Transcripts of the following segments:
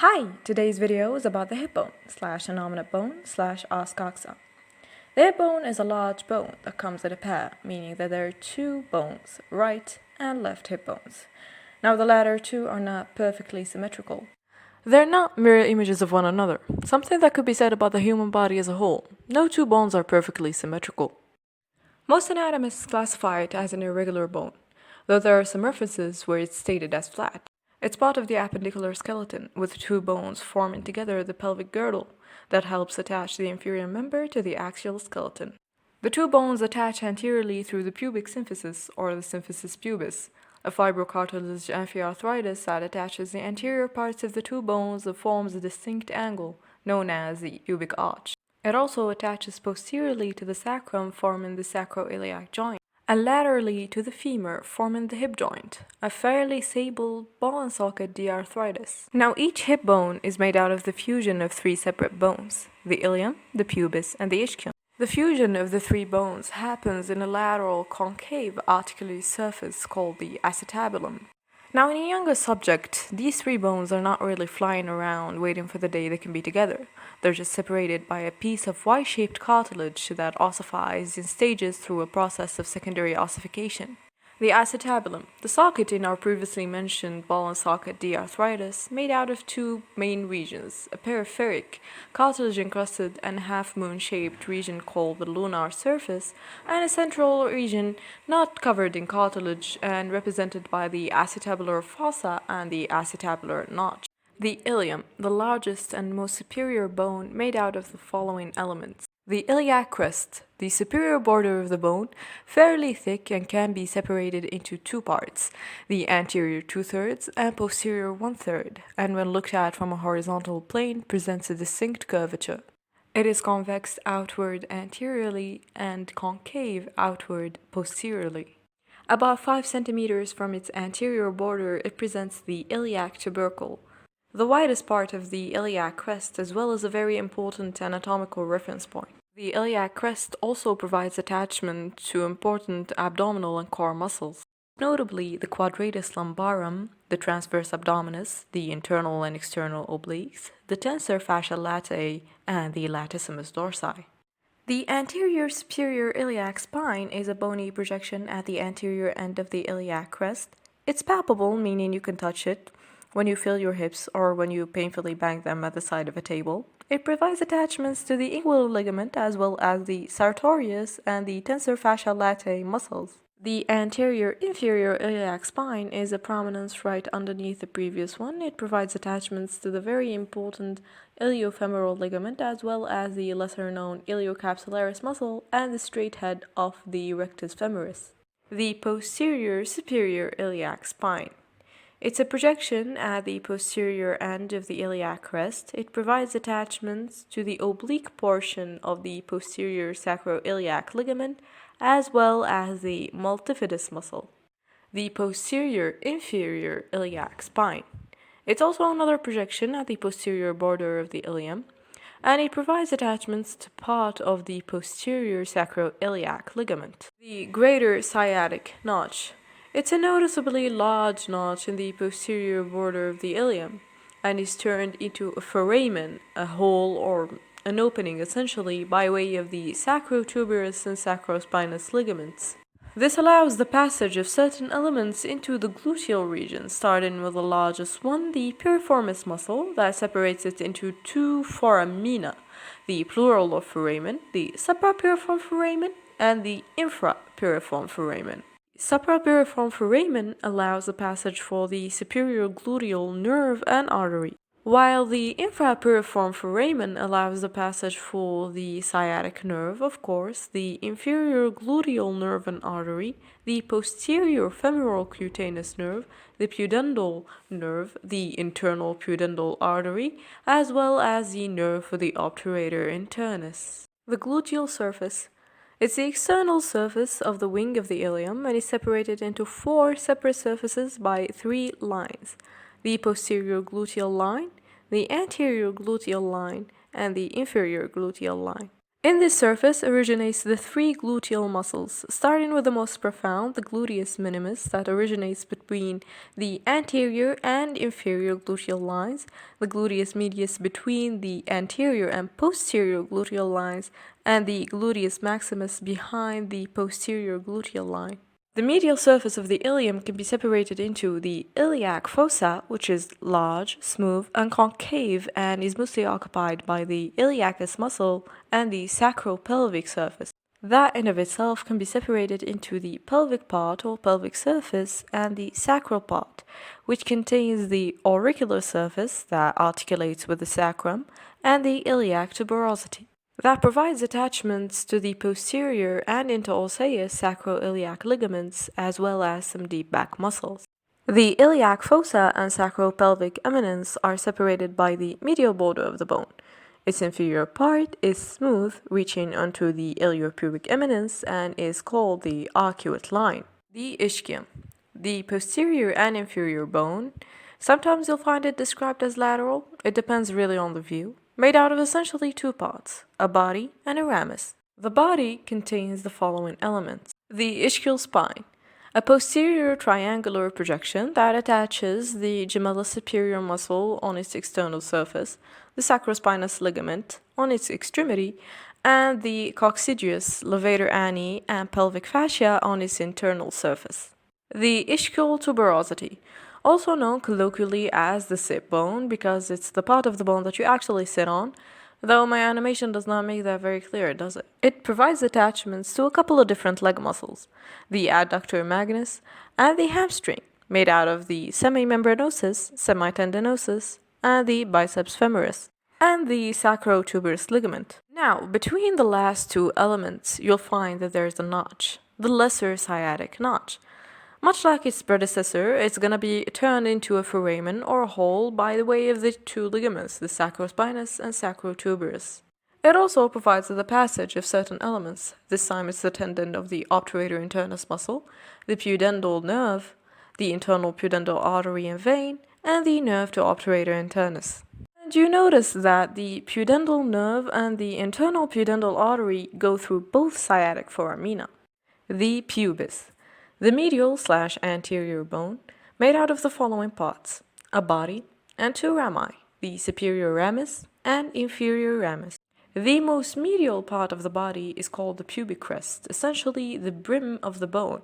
Hi! Today's video is about the hip bone / innominate bone / os coxa. The hip bone is a large bone that comes in a pair, meaning that there are two bones, right and left hip bones. Now the latter two are not perfectly symmetrical. They're not mirror images of one another, something that could be said about the human body as a whole. No two bones are perfectly symmetrical. Most anatomists classify it as an irregular bone, though there are some references where it's stated as flat. It's part of the appendicular skeleton, with two bones forming together the pelvic girdle that helps attach the inferior member to the axial skeleton. The two bones attach anteriorly through the pubic symphysis, or the symphysis pubis, a fibrocartilage amphiarthritis that attaches the anterior parts of the two bones that forms a distinct angle, known as the pubic arch. It also attaches posteriorly to the sacrum, forming the sacroiliac joint, and laterally to the femur, forming the hip joint, a fairly stable ball and socket arthritis. Now each hip bone is made out of the fusion of three separate bones, the ilium, the pubis, and the ishcium. The fusion of the three bones happens in a lateral concave articular surface called the acetabulum. Now in a younger subject, these three bones are not really flying around waiting for the day they can be together. They're just separated by a piece of Y-shaped cartilage that ossifies in stages through a process of secondary ossification. The acetabulum, the socket in our previously mentioned ball and socket arthritis, made out of two main regions, a peripheric, cartilage-encrusted and half-moon-shaped region called the lunar surface, and a central region not covered in cartilage and represented by the acetabular fossa and the acetabular notch. The ilium, the largest and most superior bone, made out of the following elements. The iliac crest, the superior border of the bone, fairly thick and can be separated into two parts, the anterior 2/3 and posterior 1/3, and when looked at from a horizontal plane presents a distinct curvature. It is convex outward anteriorly and concave outward posteriorly. About 5 centimeters from its anterior border, it presents the iliac tubercle, the widest part of the iliac crest, as well as a very important anatomical reference point. The iliac crest also provides attachment to important abdominal and core muscles, notably the quadratus lumbarum, the transverse abdominis, the internal and external obliques, the tensor fascia latae, and the latissimus dorsi. The anterior superior iliac spine is a bony projection at the anterior end of the iliac crest. It's palpable, meaning you can touch it when you feel your hips or when you painfully bang them at the side of a table. It provides attachments to the inguinal ligament as well as the sartorius and the tensor fascia latae muscles. The anterior inferior iliac spine is a prominence right underneath the previous one. It provides attachments to the very important iliofemoral ligament as well as the lesser known iliocapsularis muscle and the straight head of the rectus femoris. The posterior superior iliac spine. It's a projection at the posterior end of the iliac crest. It provides attachments to the oblique portion of the posterior sacroiliac ligament as well as the multifidus muscle. The posterior inferior iliac spine. It's also another projection at the posterior border of the ilium, and it provides attachments to part of the posterior sacroiliac ligament. The greater sciatic notch. It's a noticeably large notch in the posterior border of the ilium, and is turned into a foramen, a hole or an opening essentially by way of the sacrotuberous and sacrospinous ligaments. This allows the passage of certain elements into the gluteal region, starting with the largest one, the piriformis muscle, that separates it into two foramina, the plural of foramen, the suprapiriform foramen, and the infrapiriform foramen. Suprapiriform foramen allows the passage for the superior gluteal nerve and artery, while the infrapiriform foramen allows the passage for the sciatic nerve, of course, the inferior gluteal nerve and artery, the posterior femoral cutaneous nerve, the pudendal nerve, the internal pudendal artery, as well as the nerve for the obturator internus. The gluteal surface. It's the external surface of the wing of the ilium and is separated into 4 separate surfaces by 3 lines: the posterior gluteal line, the anterior gluteal line, and the inferior gluteal line. In this surface originates the three gluteal muscles, starting with the most profound, the gluteus minimus, that originates between the anterior and inferior gluteal lines, the gluteus medius between the anterior and posterior gluteal lines, and the gluteus maximus behind the posterior gluteal line. The medial surface of the ilium can be separated into the iliac fossa, which is large, smooth, and concave, and is mostly occupied by the iliacus muscle, and the sacropelvic surface. That in of itself can be separated into the pelvic part or pelvic surface and the sacral part, which contains the auricular surface that articulates with the sacrum and the iliac tuberosity that provides attachments to the posterior and interosseous sacroiliac ligaments, as well as some deep back muscles. The iliac fossa and sacropelvic eminence are separated by the medial border of the bone. Its inferior part is smooth, reaching onto the iliopubic eminence, and is called the arcuate line. The ischium, the posterior and inferior bone. Sometimes you'll find it described as lateral. It depends really on the view. Made out of essentially two parts, a body and a ramus. The body contains the following elements: the ischial spine, a posterior triangular projection that attaches the gemellus superior muscle on its external surface, the sacrospinous ligament on its extremity, and the coccygeus, levator ani, and pelvic fascia on its internal surface. The ischial tuberosity, also known colloquially as the sit bone because it's the part of the bone that you actually sit on, though my animation does not make that very clear, does it? It provides attachments to a couple of different leg muscles, the adductor magnus and the hamstring, made out of the semimembranosus, semitendinosus, and the biceps femoris, and the sacrotuberous ligament. Now, between the last two elements, you'll find that there's a notch, the lesser sciatic notch. Much like its predecessor, it's going to be turned into a foramen or a hole by the way of the two ligaments, the sacrospinous and sacrotuberous. It also provides the passage of certain elements. This time it's the tendon of the obturator internus muscle, the pudendal nerve, the internal pudendal artery and vein, and the nerve to obturator internus. And you notice that the pudendal nerve and the internal pudendal artery go through both sciatic foramina. The pubis, the medial/anterior bone, made out of the following parts: a body and two rami, the superior ramus and inferior ramus. The most medial part of the body is called the pubic crest, essentially the brim of the bone.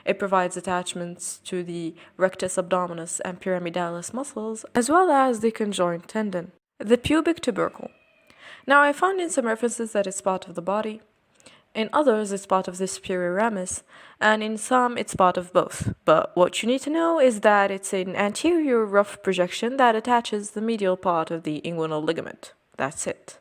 It provides attachments to the rectus abdominis and pyramidalis muscles, as well as the conjoint tendon. The pubic tubercle. Now, I found in some references that it's part of the body. In others, it's part of the superior ramus, and in some, it's part of both. But what you need to know is that it's an anterior rough projection that attaches the medial part of the inguinal ligament. That's it.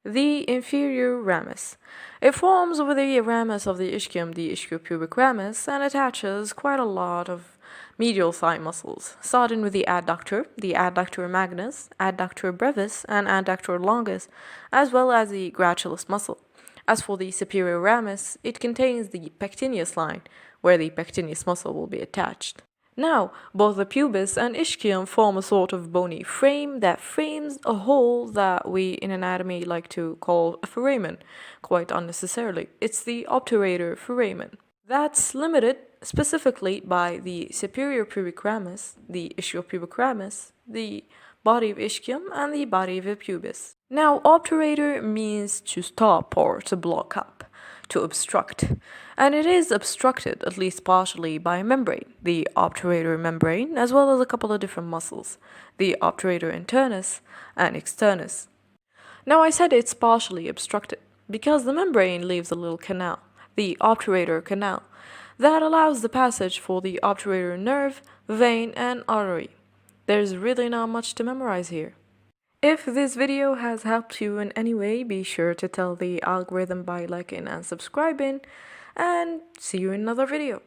The inferior ramus. It forms with the ramus of the ischium, the ischiopubic ramus, and attaches quite a lot of medial thigh muscles, starting with the adductor magnus, adductor brevis, and adductor longus, as well as the gratulus muscle. As for the superior ramus, it contains the pectineus line, where the pectineus muscle will be attached. Now, both the pubis and ischium form a sort of bony frame that frames a hole that we in anatomy like to call a foramen, quite unnecessarily. It's the obturator foramen. That's limited specifically by the superior pubic ramus, the ischiopubic ramus, the body of ischium, and the body of the pubis. Now, obturator means to stop or to block up, to obstruct, and it is obstructed, at least partially, by a membrane, the obturator membrane, as well as a couple of different muscles, the obturator internus and externus. Now, I said it's partially obstructed because the membrane leaves a little canal, the obturator canal, that allows the passage for the obturator nerve, vein, and artery. There's really not much to memorize here. If this video has helped you in any way, be sure to tell the algorithm by liking and subscribing, and see you in another video.